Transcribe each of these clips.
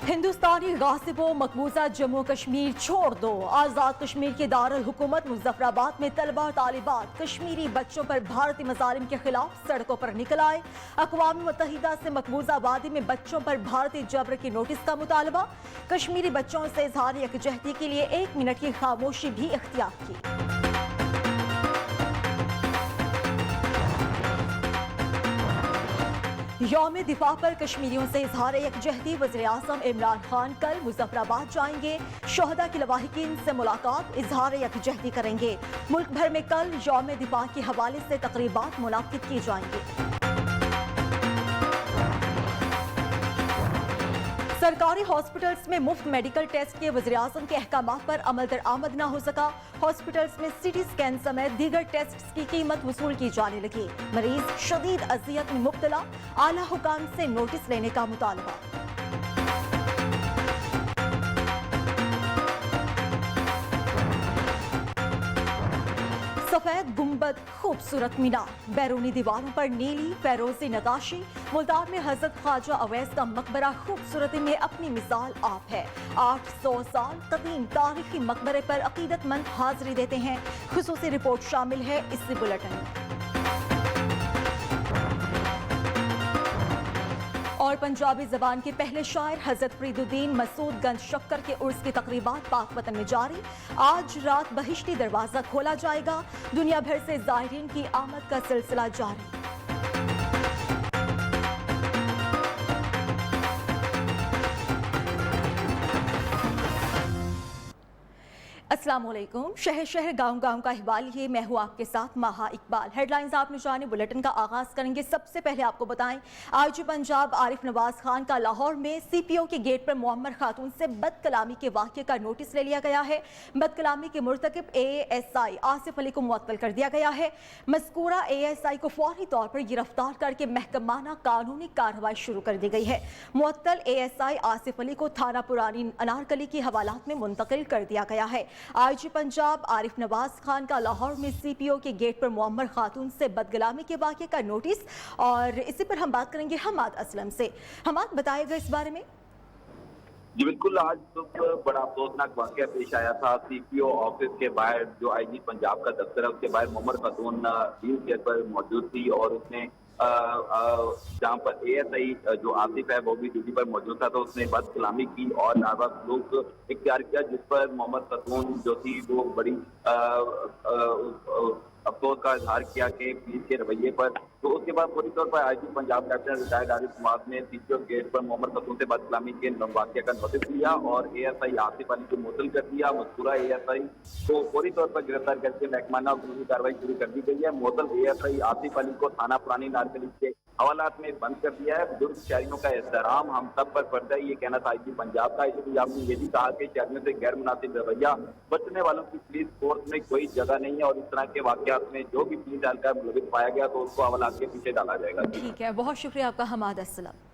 हिंदुस्तानी गासिबों मकबूजा जम्मू कश्मीर छोड़ दो। आज़ाद कश्मीर के दारुल हुकूमत मुजफ्फराबाद में तलबा और तालिबात कश्मीरी बच्चों पर भारतीय मजालिम के खिलाफ सड़कों पर निकल आए। अक़वाम मुत्तहिदा से मकबूजा वादी में बच्चों पर भारतीय जबर की नोटिस का मुतालबा। कश्मीरी बच्चों से इजहार यकजहती के लिए 1 मिनट की खामोशी भी इख्तियार की। यौम दिफा पर कश्मीरियों से इजहार यकजहती। वज़ीर आज़म इमरान खान कल मुजफ्फराबाद जाएंगे। शोहदा के लवाहिकीन से मुलाकात, इजहार यकजहती करेंगे। मुल्क भर में कल यौम दिफा के हवाले से तकरीबात मुनाकिद की जाएंगी। सरकारी हॉस्पिटल्स में मुफ्त मेडिकल टेस्ट के वज़ीर आज़म के अहकामात पर अमल दरामद न हो सका। हॉस्पिटल्स में सीटी स्कैन समेत दीगर टेस्ट की कीमत वसूल की जाने लगी। मरीज शदीद अजियत में मुब्तला, आला हुकाम से नोटिस लेने का मुतालबा। सफेद गुंबद, खूबसूरत मीनार, बैरूनी दीवारों पर नीली फेरोजी नकाशी। मुल्तान में हजरत ख्वाजा अवैस का मकबरा खूबसूरती में अपनी मिसाल आप है। 800 साल कदीम तारीखी मकबरे पर अकीदतमंद हाजिरी देते हैं। खुसूसी रिपोर्ट शामिल है इस बुलेटिन में। और पंजाबी जबान के पहले शायर हजरत फरीदुद्दीन मसूद गंज शक्कर के उर्स की तकरीबात पाक वतन में जारी। आज रात बहिश्ती दरवाजा खोला जाएगा। दुनिया भर से ज़ायरीन की आमद का सिलसिला जारी। अस्सलाम वालेकुम। शहर शहर गांव गांव का अहवाल ये, मैं हूँ आपके साथ माहा इकबाल। हेडलाइंस आपने जाने, बुलेटिन का आगाज करेंगे। सबसे पहले आपको बताएं, आईजी पंजाब आरिफ नवाज खान का लाहौर में सीपीओ के गेट पर मुअम्मर खातून से बदकलामी के वाक़े का नोटिस ले लिया गया है। बदकलामी के मुर्तकिब एएसआई आसिफ अली को मुअत्तल कर दिया गया है। मज़कूरा एएसआई को फौरी तौर पर गिरफ्तार करके महकमाना कानूनी कार्रवाई शुरू कर दी गई है। मुअत्तल एएसआई आसिफ अली को थाना पुरानी अनारकली की हवालात में मुंतकिल कर दिया गया है। आईजी पंजाब आरिफ नवाज खान का लाहौर में सीपीओ के गेट पर मुअम्मर खातून से बदगलामी के वाक़े का नोटिस, और इसी पर हम बात करेंगे हमाद असलम से। हमाद, बताएगा इस बारे में। जी बिल्कुल, आज सुबह बड़ा अफसोसनाक वाक़या पेश आया था। सीपीओ ऑफिस के बाहर, जो आईजी पंजाब का दफ्तर है, उसके बाहर मुअम्मर खातून व्हील चेयर पर मौजूद थी और उसने जहाँ पर एएसआई जो आसिफ है वो भी ड्यूटी पर मौजूद था, तो उसने बद कलामी की और नाजायज सलूक इख्तियार किया, जिस पर मुअम्मर खातून जो थी वो बड़ी अफसोस का इजहार किया कि पुलिस के रवैये पर। तो उसके बाद फौरी तौर पर IG Punjab captain retired Arif Nawaz ने सीपीओ गेट पर मुअम्मर खातून से बदकलामी के वाक़े का नोटिस लिया और एएसआई आसिफ अली को मुअत्तल कर दिया। मज़कूरा एएसआई को फौरी तौर पर गिरफ्तार करके महकमाना कानूनी कार्रवाई शुरू कर दी गई है। मुअत्तल एएसआई आसिफ अली को थाना पुरानी नारकली के हवालात में बंद कर दिया है। बुजुर्ग शहरियों का एहतराम हम सब पर फर्ज है, ये कहना था आईजी पंजाब का। आईजी पंजाब ने ये भी कहा कि शहरियों से गैर मुनासिब रवैया बचने वालों की पुलिस फोर्स में कोई जगह नहीं है और इस तरह के वाक़यात में जो भी पुलिस एहलकार मुलविस पाया गया तो उसको हवालात के पीछे डाला जाएगा। ठीक है, बहुत शुक्रिया आपका हमाद असलम।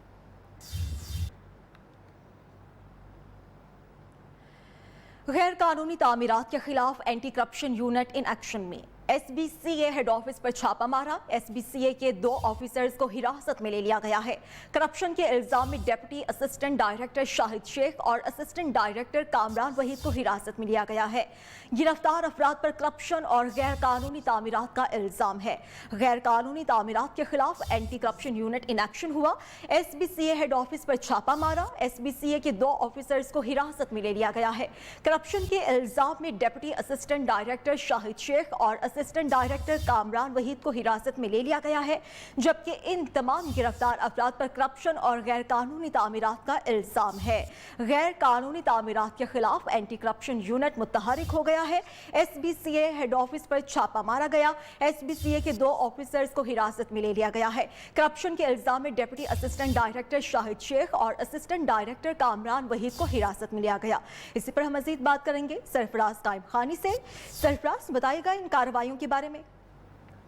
गैर कानूनी तामीरात के खिलाफ anti corruption unit in action में। एसबीसीए हेड ऑफिस पर छापा मारा। एसबीसीए के 2 ऑफिसर्स को हिरासत में ले लिया गया है। करप्शन के इल्जाम में deputy assistant director Shahid Sheikh और असिस्टेंट डायरेक्टर कामरान वहीद को हिरासत में लिया गया है। गिरफ्तार अफराद पर करप्शन और गैर कानूनी तामीरात का इल्जाम है। गैर कानूनी तामीरात के खिलाफ anti corruption unit in action हुआ। एसबीसीए हेड ऑफिस पर छापा मारा। एसबीसीए के 2 ऑफिसर्स को हिरासत में ले लिया गया है। करप्शन के इल्जाम में deputy assistant director Shahid Sheikh और असिस्टेंट डायरेक्टर कामरान वहीद को हिरासत में ले लिया गया है, जबकि इन तमाम गिरफ्तार अफराद पर करप्शन और गैर कानूनी तामीरात का इल्जाम है। गैर कानूनी तामीरात के खिलाफ एंटी करप्शन यूनिट मुतहरिक हो गया है। एसबीसीए हेड ऑफिस पर छापा मारा गया। एसबीसीए के 2 ऑफिसर्स को हिरासत में ले लिया गया है। करप्शन के इल्जाम में deputy assistant director Shahid Sheikh और असिस्टेंट डायरेक्टर कामरान वहीद को हिरासत में लिया गया। इसी पर हम मजीद बात करेंगे सरफराज टाइम खानी से। सरफराज, बताएगा इन कार्रवाइयों के बारे में।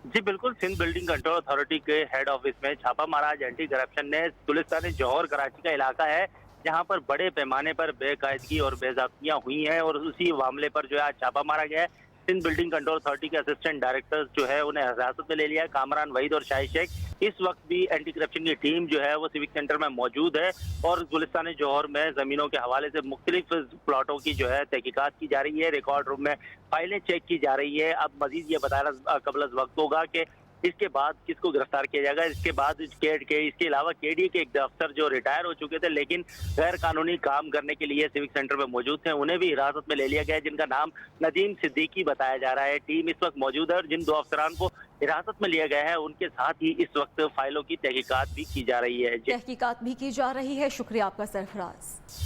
जी बिल्कुल, सिंध बिल्डिंग कंट्रोल अथॉरिटी के हेड ऑफिस में छापा मारा। आज एंटी करप्शन ने गुलिस्तान जौहर कराची का इलाका है, जहां पर बड़े पैमाने पर बेकायदगी और बेज़ाब्तियां हुई हैं और उसी मामले पर जो है आज छापा मारा गया है। सिंध बिल्डिंग कंट्रोल अथॉरिटी के असिस्टेंट डायरेक्टर जो है उन्हें हिरासत में ले लिया है। कामरान वहीद और शाहिद शेख इस वक्त भी एंटी करप्शन की टीम जो है वो सिविक सेंटर में मौजूद है और गुलिस्तान जौहर में जमीनों के हवाले से मुख्तलिफ प्लॉटों की जो है तहकीकात की जा रही है, रिकॉर्ड रूम में फाइलें चेक की जा रही है। अब मजीद ये बताना कबल वक्त होगा कि इसके बाद किसको गिरफ्तार किया जाएगा। इसके बाद इसके अलावा केडी के एक अफसर जो रिटायर हो चुके थे लेकिन गैर कानूनी काम करने के लिए सिविक सेंटर में मौजूद थे, उन्हें भी हिरासत में ले लिया गया है, जिनका नाम नदीम सिद्दीकी बताया जा रहा है। टीम इस वक्त मौजूद है और जिन 2 अफसरान को हिरासत में लिया गया है उनके साथ ही इस वक्त फाइलों की तहकीकात भी की जा रही है। तहकीकात भी की जा रही है। शुक्रिया आपका सरफराज।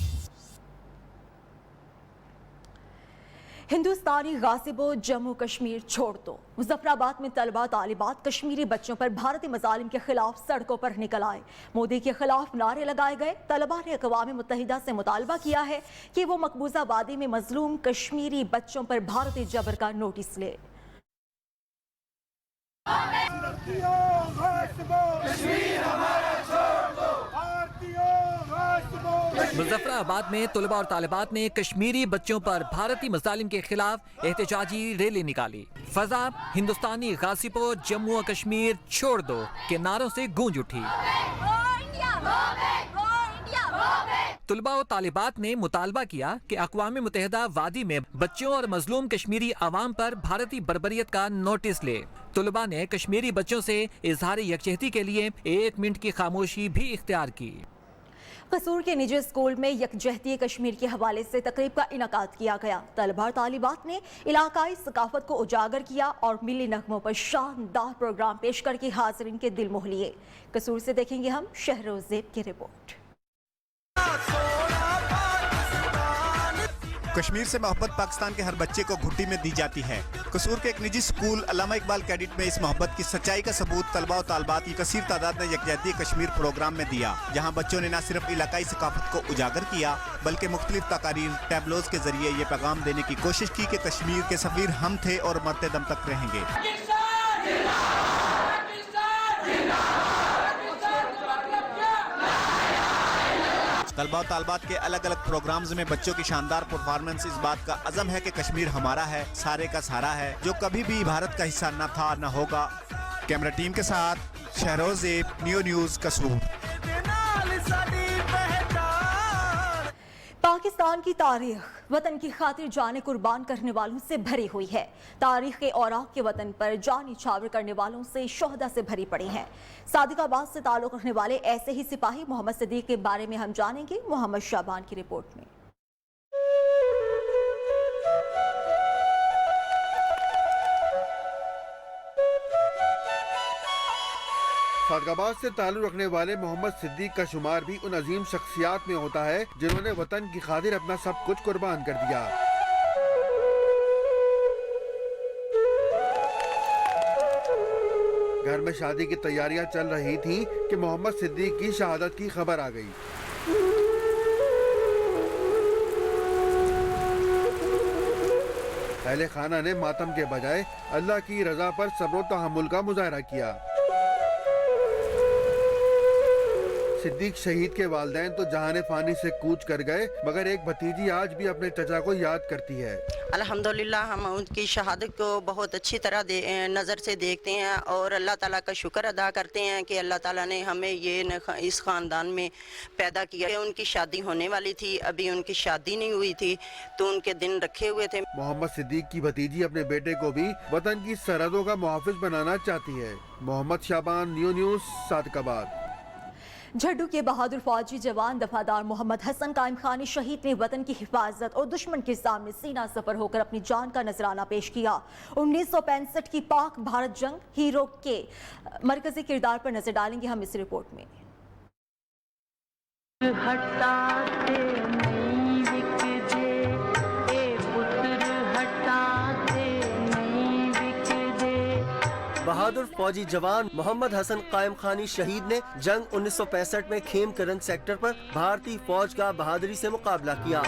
हिंदुस्तानी गासिबों जम्मू कश्मीर छोड़ दो। मुजफ्फराबाद में तलबा तालिबात कश्मीरी बच्चों पर भारतीय मजालिम के खिलाफ सड़कों पर निकल आए। मोदी के खिलाफ नारे लगाए गए। तलबा ने अक़वाम मुत्तहिदा से मुतालबा किया है कि वो मकबूजा वादी में मजलूम कश्मीरी बच्चों पर भारतीय जबर का नोटिस ले। मुजफ्फराबाद में तलबा और तालिबात ने कश्मीरी बच्चों पर भारतीय मजालिम के खिलाफ एहतजाजी रैली निकाली। फजा हिंदुस्तानी गासिबों जम्मू और कश्मीर छोड़ दो के नारों से गूंज उठी। तलबा और तालिबात ने मुतालबा किया कि अक़वाम मुत्तहिदा वादी में बच्चों और मजलूम कश्मीरी आवाम पर भारतीय बर्बरियत का नोटिस ले। तलबा ने कश्मीरी बच्चों से इजहार यकजहती के लिए 1 मिनट की खामोशी भी इख्तियार की। कसूर के निजी स्कूल में यकजहती कश्मीर के हवाले से तकरीब का इनकाद किया गया। तलबा और तालिबात ने इलाकाई सकाफत को उजागर किया और मिली नगमों पर शानदार प्रोग्राम पेश करके हाज़रीन के दिल मोह लिए। कसूर से देखेंगे हम शहरोज़ेब की रिपोर्ट। कश्मीर से मोहब्बत पाकिस्तान के हर बच्चे को घुट्टी में दी जाती है। कसूर के एक निजी स्कूल अल्लामा इकबाल कैडेट में इस मोहब्बत की सच्चाई का सबूत तलबा और तालिबात की कसीर तादाद ने यकजहती कश्मीर प्रोग्राम में दिया, जहां बच्चों ने न सिर्फ इलाकाई सकाफत को उजागर किया बल्कि मुख्तलिफ तकारीर टैबलोज के जरिए ये पैगाम देने की कोशिश की कि कश्मीर के सफीर हम थे और मरते दम तक रहेंगे। तलबा और तालिबात के अलग अलग प्रोग्राम्स में बच्चों की शानदार परफॉर्मेंस इस बात का अज़म है कि कश्मीर हमारा है, सारे का सारा है, जो कभी भी भारत का हिस्सा न था न होगा। कैमरा टीम के साथ शहरोज़ेब, नियो न्यूज़, कसूर। पाकिस्तान की तारीख वतन की खातिर जाने कुर्बान करने वालों से भरी हुई है। तारीख के औराक के वतन पर जान निछावर करने वालों से शोहदा से भरी पड़ी है। सादिकाबाद से ताल्लुक रखने वाले ऐसे ही सिपाही मोहम्मद सिद्दीक के बारे में हम जानेंगे मोहम्मद शाबान की रिपोर्ट में। सादिकाबाद से ताल्लुक रखने वाले मोहम्मद सिद्दीक का शुमार भी उन अजीम शख्सियात में होता है जिन्होंने वतन की खातिर अपना सब कुछ कुर्बान कर दिया। घर में शादी की तैयारियां चल रही थीं कि मोहम्मद सिद्दीक की शहादत की खबर आ गई। अहले खाना ने मातम के बजाय अल्लाह की रजा पर सब्र तहम्मुल का मुजाहरा किया। सिद्दीक शहीद के वालिदैन तो जहाने फानी से कूच कर गए, मगर एक भतीजी आज भी अपने चचा को याद करती है। अल्हम्दुलिल्लाह हम उनकी शहादत को बहुत अच्छी तरह नज़र से देखते हैं और अल्लाह ताला का शुक्र अदा करते हैं कि अल्लाह ताला ने हमें ये इस ख़ानदान में पैदा किया। उनकी शादी होने वाली थी, अभी उनकी शादी नहीं हुई थी तो उनके दिन रखे हुए थे। मोहम्मद सिद्दीक की भतीजी अपने बेटे को भी वतन की सरहदों का मुहाफिज बनाना चाहती है। मोहम्मद शाबान, नियो न्यूज़, सादिकाबाद। झड्डू के बहादुर फौजी जवान दफादार मोहम्मद हसन कायम खानी शहीद ने वतन की हिफाजत और दुश्मन के सामने सीना सफर होकर अपनी जान का नजराना पेश किया। 1965 की पाक भारत जंग हीरो के मरकजी किरदार पर नजर डालेंगे हम इस रिपोर्ट में। बहादुर फौजी जवान मोहम्मद हसन कायम खानी शहीद ने जंग 1965 में खेमकरन सेक्टर पर भारतीय फौज का बहादुरी से मुकाबला किया।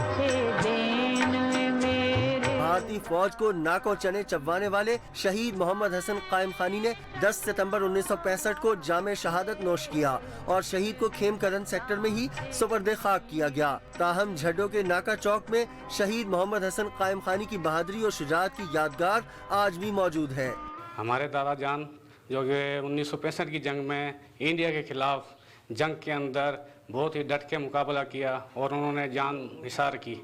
भारतीय फौज को नाको चने चबवाने वाले शहीद मोहम्मद हसन कायम खानी ने 10 सितंबर 1965 को जामे शहादत नोश किया और शहीद को खेमकरन सेक्टर में ही सुपर्दे खाक किया गया। ताहम झड्डो के नाका चौक में शहीद मोहम्मद हसन कायम खानी की बहादुरी और शुजाअत की यादगार आज भी मौजूद है। हमारे दादा जान जो कि 1965 की जंग में इंडिया के खिलाफ जंग के अंदर बहुत ही डट के मुकाबला किया और उन्होंने जान निसार की।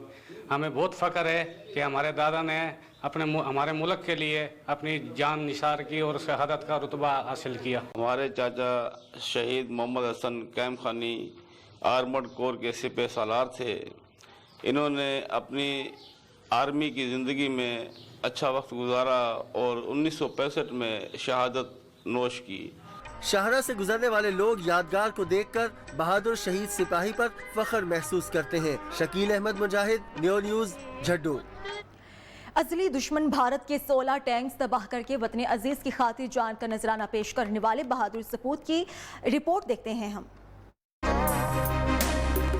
हमें बहुत फ़ख्र है कि हमारे दादा ने हमारे मुल्क के लिए अपनी जान निसार की और शहादत का रुतबा हासिल किया। हमारे चाचा शहीद मोहम्मद हसन कैम खानी आर्मड कोर के सिपह सालार थे। इन्होंने अपनी आर्मी की ज़िंदगी में अच्छा वक्त गुजारा और 1965 में शहादत नोश की। शाहरा से गुजरने वाले लोग यादगार को देखकर बहादुर शहीद सिपाही पर फख्र महसूस करते हैं। शकील अहमद मुजाहिद, न्यो न्यूज़, झड्डू। अजली दुश्मन भारत के 16 टैंक्स तबाह करके वतन अजीज की खातिर जान का नजराना पेश करने वाले बहादुर सपूत की रिपोर्ट देखते हैं हम।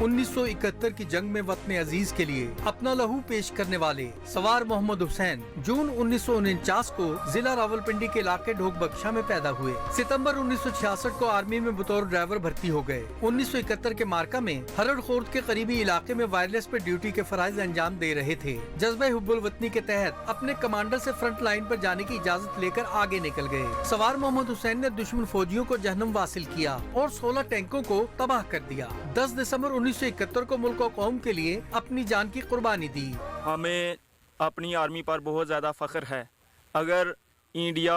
1971 की जंग में वतन अजीज के लिए अपना लहू पेश करने वाले सवार मोहम्मद हुसैन जून 1949 को जिला रावलपिंडी के इलाके ढोक बख्शा में पैदा हुए। सितंबर 1966 को आर्मी में बतौर ड्राइवर भर्ती हो गए। 1971 के मार्का में हरड़ खोर्द के करीबी इलाके में वायरलेस पे ड्यूटी के फराइज अंजाम दे रहे थे। जज्बे हुब्बुल वतनी के तहत अपने कमांडर से फ्रंट लाइन पर जाने की इजाजत लेकर आगे निकल गए। सवार मोहम्मद हुसैन ने दुश्मन फौजियों को जहन्नुम वासिल किया और 16 टैंकों को तबाह कर दिया। 10 दिसंबर 1971 को मुल्क और कौम के लिए अपनी जान की कुर्बानी दी। हमें अपनी आर्मी पर बहुत ज़्यादा फ़ख्र है। अगर इंडिया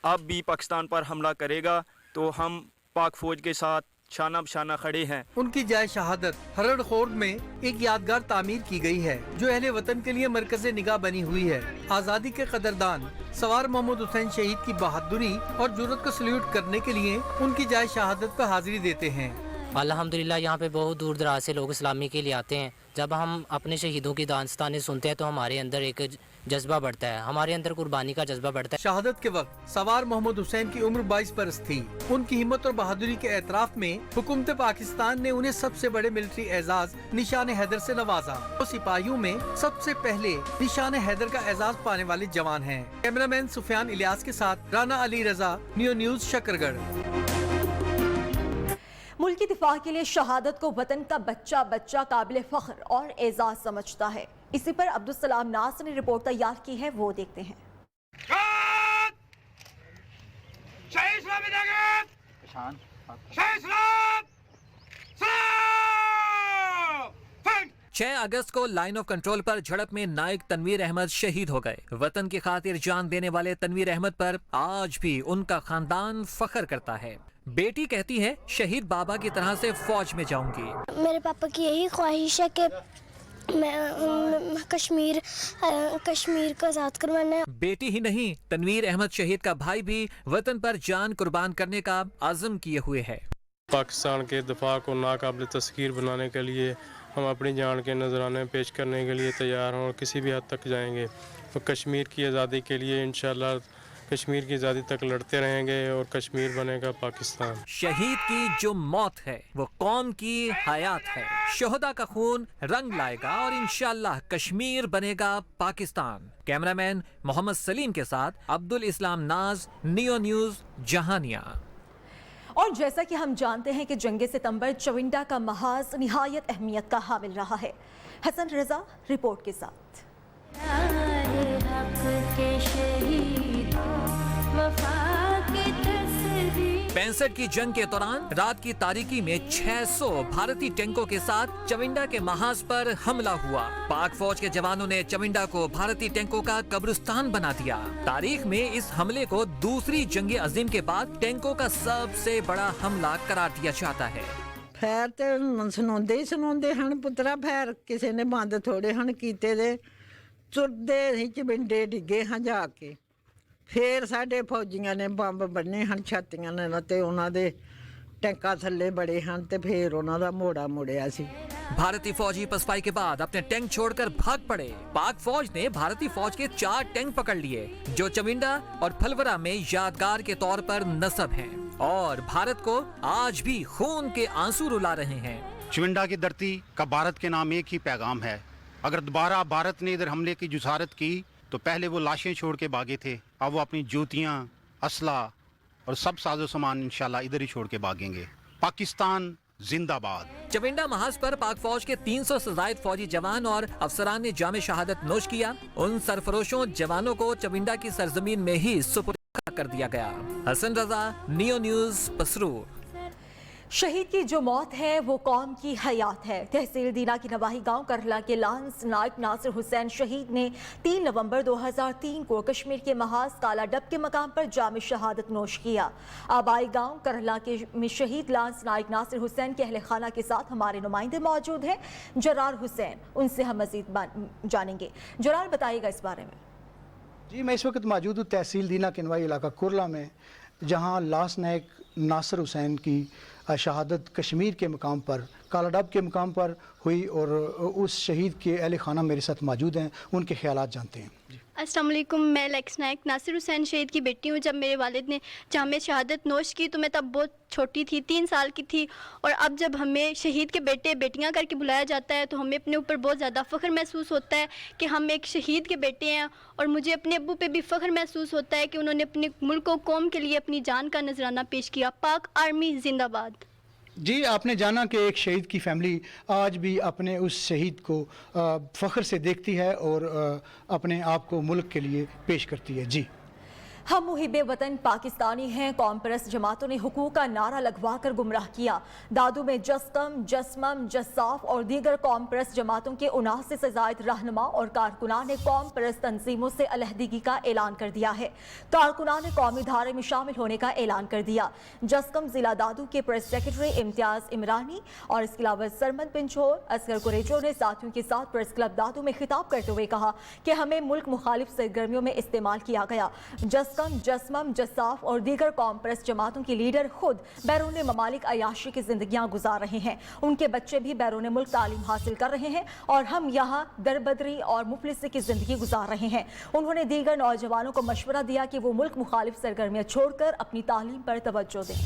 अब भी पाकिस्तान पर हमला करेगा तो हम पाक फौज के साथ शाना बशाना खड़े हैं। उनकी जाए शहादत हरड़ खोर्द में एक यादगार तामीर की गई है जो अहले वतन के लिए मरकज़े निगाह बनी हुई है। आज़ादी के कदरदान सवार मोहम्मद हुसैन शहीद की बहादुरी और जुर्रत को सल्यूट करने के लिए उनकी जाए शहादत पर हाजिरी देते हैं। अल्हम्दुलिल्लाह यहाँ पे बहुत दूर दराज से लोग इस्लामी के लिए आते हैं। जब हम अपने शहीदों की दास्तानें सुनते हैं तो हमारे अंदर एक जज्बा बढ़ता है, हमारे अंदर कुर्बानी का जज्बा बढ़ता है। शहादत के वक्त सवार मोहम्मद हुसैन की उम्र 22 बरस थी। उनकी हिम्मत और बहादुरी के एतराफ में हुकूमत पाकिस्तान ने उन्हें सबसे बड़े मिलिट्री एजाज निशान हैदर से नवाजा। वो सिपाहियों में सबसे पहले निशान हैदर का एजाज पाने वाले जवान हैं। कैमरामैन सुफियान इलियास के साथ राना अली रजा, न्यू न्यूज़, शकरगढ़। मुल्क की दिफा के लिए शहादत को वतन का बच्चा बच्चा काबिल फख्र और एजाज समझता है। इसी पर अब्दुल सलाम नासर ने रिपोर्ट तैयार की है, वो देखते हैं। 6 अगस्त को लाइन ऑफ कंट्रोल पर झड़प में नायक तनवीर अहमद शहीद हो गए। वतन की खातिर जान देने वाले तनवीर अहमद पर आज भी उनका खानदान फख्र करता है। बेटी कहती है शहीद बाबा की तरह से फौज में जाऊंगी। मेरे पापा की यही ख्वाहिश है कि मैं कश्मीर को आजाद करवाना है। बेटी ही नहीं, तनवीर अहमद शहीद का भाई भी वतन पर जान कुर्बान करने का आज़म किए हुए है। पाकिस्तान के दफा को नाकाबिल तस्खीर बनाने के लिए हम अपनी जान के नजराने पेश करने के लिए तैयार हैं और किसी भी हद तक जाएंगे। तो कश्मीर की आज़ादी के लिए इंशाल्लाह कश्मीर की आज़ादी तक लड़ते रहेंगे और कश्मीर बनेगा पाकिस्तान। शहीद की जो मौत है वो कौम की हयात है। शोहदा का खून रंग लाएगा और इंशाल्लाह कश्मीर बनेगा पाकिस्तान। कैमरामैन मोहम्मद सलीम के साथ अब्दुल इस्लाम नाज, नियो न्यूज़, जहानिया। और जैसा कि हम जानते हैं कि जंगे सितंबर चविंडा का महाज निहायत अहमियत का हामिल रहा है। हसन रजा रिपोर्ट के साथ। पैंसठ की जंग के दौरान रात की तारीकी में 600 भारतीय टैंकों के साथ चविंडा के महाज पर हमला हुआ। पाक फौज के जवानों ने चविंडा को भारतीय टैंकों का कब्रिस्तान बना दिया। तारीख में इस हमले को दूसरी जंग अजीम के बाद टैंकों का सबसे बड़ा हमला करार दिया जाता है। फैर तो सुनाते हैं पुत्रा, फैर किसी ने बंद थोड़े हैं कीते दे, तुरदे ही चविंडे डिगे हाँ जाके। फिर साडे फौजियां ने बंब बन्ने हैं छातियां ने ते उन्हां दे टैंका थल्ले बड़े हैं ते फिर उन्हां दा मोड़ा मुड़िया सी। भारतीय फौजी पसपाई के बाद अपने टैंक छोड़कर भाग पड़े। पाक फौज ने भारतीय फौज के 4 टैंक पकड़ लिए जो चविंडा और फलवरा में यादगार के तौर पर नस्ब हैं और भारत को आज भी खून के आंसू रुला रहे हैं। चविंडा की धरती का भारत के नाम एक ही पैगाम है। अगर दोबारा भारत ने इधर हमले की जुसारत की तो पहले वो लाशें छोड़ के भागे थे, अब वो अपनी जूतियां, असला और सब साजो सामान इंशाल्लाह इधर ही छोड़ के भागेंगे। पाकिस्तान जिंदाबाद। चविंडा महाज पर पाक फौज के 300 से ज्यादा फौजी जवान और अफसरान ने जामे शहादत नोश किया। उन सरफरोशों जवानों को चविंडा की सरजमीन में ही सुपुर्द कर दिया गया। Hasan Raza, neo news, Pasrur. शहीद की जो मौत है वो कौम की हयात है। तहसील दीना की नवाही गांव करला के लांस नायक नासिर हुसैन शहीद ने 3 नवंबर 2003 को कश्मीर के महाज काला डब के मकाम पर जाम शहादत नोश किया। आबाई गांव करला के में शहीद लांस नायक नासिर हुसैन के अहले खाना के साथ हमारे नुमाइंदे मौजूद हैं, जरार हुसैन। उनसे हम मजीद जानेंगे। जरार, बताइएगा इस बारे में। जी, मैं इस वक्त मौजूद हूँ तहसील दीना के नवाही इलाका कुरला में, जहाँ लांस नायक नासिर हुसैन की शहादत कश्मीर के मकाम पर, कालाडब के मकाम पर हुई, और उस शहीद के अहले खाना मेरे साथ मौजूद हैं। उनके ख्यालात जानते हैं। अस्सलाम वालेकुम, मैं लक्स नायक नासिर हुसैन शहीद की बेटी हूँ। जब मेरे वालिद ने जाम शहादत नोश की तो मैं तब बहुत छोटी थी, 3 साल की थी। और अब जब हमें शहीद के बेटे बेटियाँ करके बुलाया जाता है तो हमें अपने ऊपर बहुत ज़्यादा फ़ख्र महसूस होता है कि हम एक शहीद के बेटे हैं। और मुझे अपने अब्बू पे भी फ़ख्र महसूस होता है कि उन्होंने अपने मुल्क और कौम के लिए अपनी जान का नजराना पेश किया। पाक आर्मी जिंदाबाद। जी, आपने जाना कि एक शहीद की फैमिली आज भी अपने उस शहीद को फ़ख्र से देखती है और अपने आप को मुल्क के लिए पेश करती है। जी, हम मुहिबे वतन पाकिस्तानी हैं। कौम परस्त जमातों ने हुकूक का नारा लगवा कर गुमराह किया। दादू में जस्कम, जस्मम, जसाफ और दीगर कौम परस्त जमातों के 79 से ज़ायद रहनुमा और कारकुनान ने कौम परस्त तंजीमों से अलहदगी का ऐलान कर दिया है। कारकुनान ने कौमी धारे में शामिल होने का ऐलान कर दिया। जस्कम जिला दादू के प्रेस सेक्रेटरी इम्तियाज इमरानी और इसके अलावा सरमद पिंचोर, असगर कुरेजो ने साथियों के साथ प्रेस क्लब दादू में खिताब करते हुए कहा कि हमें मुल्क मुखालिफ सरगर्मियों में इस्तेमाल किया गया। जस्मम, जसाफ और दीगर कौम परस्त जमातों के लीडर खुद बैरून ममालिक अयाशी की जिंदगियां गुजार रहे हैं। उनके बच्चे भी बैरून मुल्क तालीम हासिल कर रहे हैं और हम यहाँ दरबदरी और मुफलिसी की जिंदगी गुजार रहे हैं। उन्होंने दीगर नौजवानों को मशवरा दिया कि वो मुल्क मुखालिफ सरगर्मियां छोड़कर अपनी तालीम पर तवज्जो दें।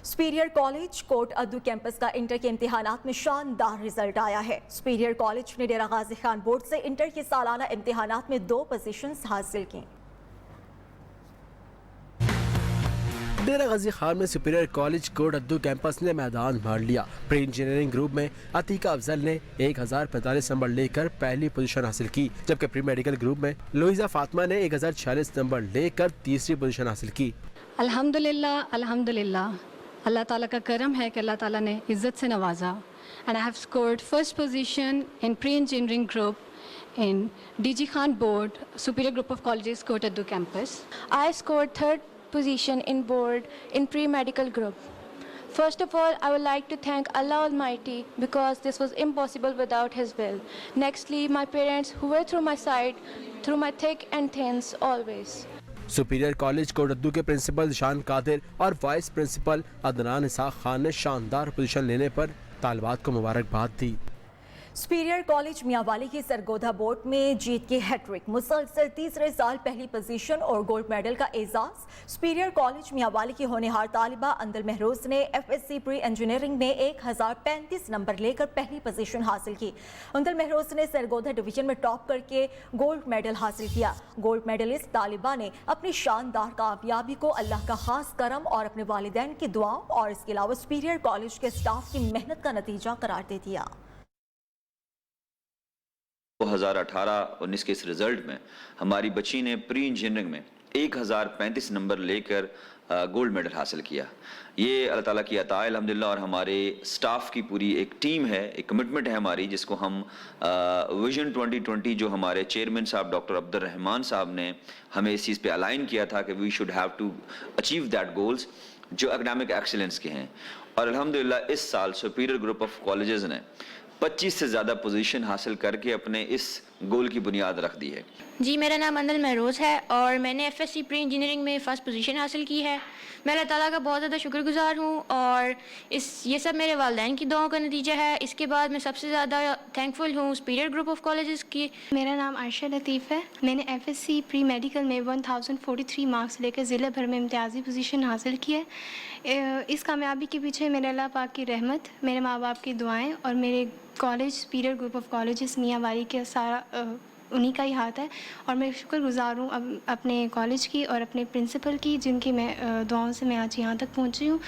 Superior college coat Addu campus का इंटर के इम्तिहानात में शानदार रिजल्ट आया है। सुपीरियर कॉलेज ने डेरा गाजी खान बोर्ड से इंटर के सालाना इम्तिहानात में 2 पोजीशंस हासिल की। डेरा गाजी खान में superior college coat Addu campus ने मैदान भर लिया। प्री इंजीनियरिंग ग्रुप में अतीका अफजल ने 1045 नंबर लेकर पहली पोजीशन हासिल की, जबकि प्री मेडिकल ग्रुप में लोहिजा फातिमा ने 1046 नंबर लेकर तीसरी पोजीशन हासिल की। अल्हम्दुलिल्लाह, अल्हम्दुलिल्लाह, अल्लाह ताला का करम है कि अल्लाह ताला ने इज़्ज़त से नवाजा। And I have scored first position in pre engineering group in DG Khan board superior group of colleges Kot Addu campus. I scored 3rd position in board in pre-medical group. First of all, I would like to thank Allah Almighty because this was impossible without His will. Nextly, my parents who were through my side, through my thick and thins always. Superior college Kot Addu के principal Nishan Qadir और vice principal Adnan Ishaq Khan ने शानदार position लेने पर तालिबात को मुबारकबाद दी। Superior college Mianwali की Sargodha board में जीत की हैट्रिक, मुसलसल तीसरे साल पहली पोजीशन और गोल्ड मेडल का एजाज। सुपीरियर कॉलेज मियांवाली की होनहार तालिबा अंदल महरोज ने FSC प्री इंजीनियरिंग में 1035 नंबर लेकर पहली पोजीशन हासिल की। अंदल महरोज ने सरगोधा डिवीजन में टॉप करके गोल्ड मेडल हासिल किया। गोल्ड मेडलिस्ट तालिबा ने अपनी शानदार कामयाबी को अल्लाह का खास करम और अपने वालिदैन की दुआओं और इसके अलावा सुपीरियर कॉलेज के स्टाफ की मेहनत का नतीजा करार दे दिया। 2018-19 के इस रिज़ल्ट में हमारी बच्ची ने प्री इंजीनियरिंग में 1035 नंबर लेकर गोल्ड मेडल हासिल किया। ये अल्लाह ताला की अता है अल्हम्दुलिल्लाह, और हमारे स्टाफ की पूरी एक टीम है, एक कमिटमेंट है हमारी, जिसको हम विजन 2020 जो हमारे चेयरमैन साहब डॉक्टर अब्दुल रहमान साहब ने हमें इस चीज़ पे अलाइन किया था कि we should have to achieve that goals जो एकेडमिक एक्सीलेंस के हैं। और अल्हम्दुलिल्लाह इस साल सुपीरियर ग्रुप ऑफ कॉलेजेस ने 25 से ज़्यादा पोजीशन हासिल करके अपने इस गोल की बुनियाद रख दी है। जी, मेरा नाम अंदल महरोज है और मैंने FSC प्री इंजीनियरिंग में फ़र्स्ट पोजीशन हासिल की है। मैं अल्लाह ताला का बहुत ज़्यादा शुक्रगुजार हूँ और ये सब मेरे वालिदैन की दुआओं का नतीजा है। इसके बाद मैं सबसे ज़्यादा थैंकफुल हूँ सुपीरियर ग्रुप ऑफ कॉलेजेस की। मेरा नाम आयशा लतीफ़ है। मैंने FSC प्री मेडिकल में 1043 मार्क्स लेकर ज़िले भर में इम्तियाज़ी पोजीशन हासिल की है। इस कामयाबी के पीछे मेरे अल्लाह पाक की रहमत, मेरे माँ बाप की दुआएँ और मेरे college superior group of colleges Mianwali के सारा उन्हीं का ही हाथ है। और मैं शुक्रगुजार हूँ अपने कॉलेज की और अपने प्रिंसिपल की, जिनकी मैं दुआओं से मैं आज यहाँ तक पहुँची हूँ।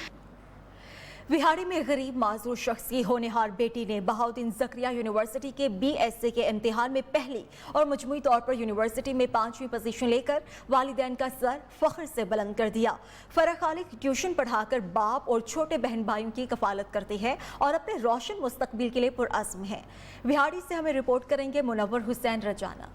बिहाड़ी में गरीब माजूर शख्स की होनहार बेटी ने बहाउद्दीन ज़करिया यूनिवर्सिटी के BSc के इम्तिहान में पहली और मजमूई तौर पर यूनिवर्सिटी में 5वीं पोजीशन लेकर वालिदैन का सर फख्र से बुलंद कर दिया। फराह खालिक ट्यूशन पढ़ाकर बाप और छोटे बहन भाइयों की कफालत करती है और अपने रोशन मुस्तकबिल के लिए पुरअज़्म है। बिहाड़ी से हमें रिपोर्ट करेंगे मुनव्वर हुसैन रजाना।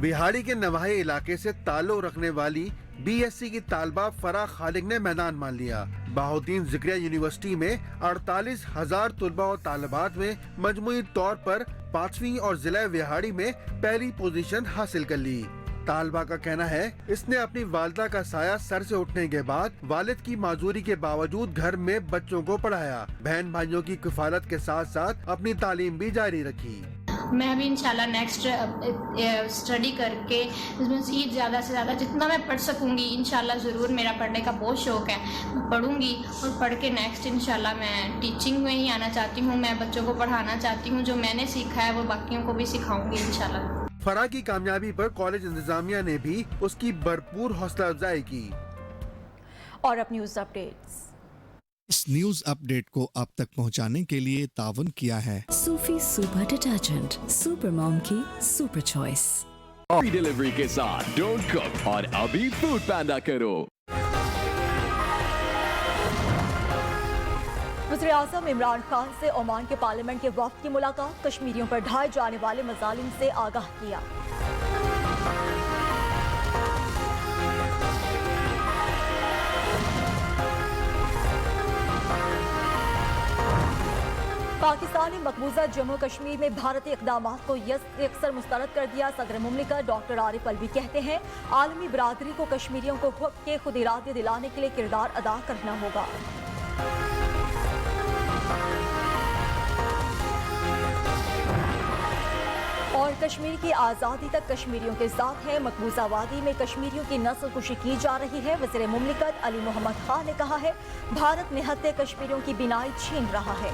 बिहाड़ी के नवाही इलाके से ताल्लुक रखने वाली BSc की तालबा फराह खालिक ने मैदान मान लिया। बहाउद्दीन ज़करिया यूनिवर्सिटी में 48,000 तुलबा और तालिबात में मजमूई तौर पर 5वीं और जिला बिहाड़ी में पहली पोजीशन हासिल कर ली। तालबा का कहना है इसने अपनी वालिदा का साया सर से उठने के बाद वालिद की माजूरी के बावजूद घर में बच्चों को पढ़ाया। बहन भाइयों की किफालत के साथ साथ अपनी तालीम भी जारी रखी। मैं अभी इंशाल्लाह नेक्स्ट स्टडी करके मज़ीद ज़्यादा से ज़्यादा जितना मैं पढ़ सकूँगी इंशाल्लाह ज़रूर, मेरा पढ़ने का बहुत शौक़ है, मैं पढ़ूँगी और पढ़ के नेक्स्ट इंशाल्लाह मैं टीचिंग में ही आना चाहती हूँ। मैं बच्चों को पढ़ाना चाहती हूँ, जो मैंने सीखा है वो बाकियों को भी सिखाऊँगी इंशाल्लाह। फराह की कामयाबी पर कॉलेज इंतजामिया ने भी उसकी भरपूर हौसला अफजाई की। और अब न्यूज़ अपडेट्स। इस न्यूज अपडेट को आप तक पहुंचाने के लिए तावन किया है सूफी सुपर डिटर्जेंट, सुपर मॉम की सुपर चॉइस। फ्री डिलीवरी के साथ डोंट कुक और अभी फूड पैंडा करो। वज़ीर-ए-आज़म इमरान खान से ओमान के पार्लियामेंट के वफ़द की मुलाकात, कश्मीरियों पर ढाए जाने वाले मज़ालिम से आगाह किया। पाकिस्तान ने मकबूजा जम्मू कश्मीर में भारतीय इक़दामात को यकसर मुस्तरद कर दिया। सदर मुमलिकत डॉक्टर आरिफ अलवी कहते हैं आलमी बरादरी को कश्मीरियों को खुद के खुद इरादे दिलाने के लिए किरदार अदा करना होगा। और कश्मीर की आज़ादी तक कश्मीरियों के साथ है। मकबूजा वादी में कश्मीरियों की नस्ल कुशी की जा रही है। वज़ीर मुमलिकत अली मोहम्मद खान ने कहा है भारत निहत्ते कश्मीरियों की बिनाई छीन रहा है।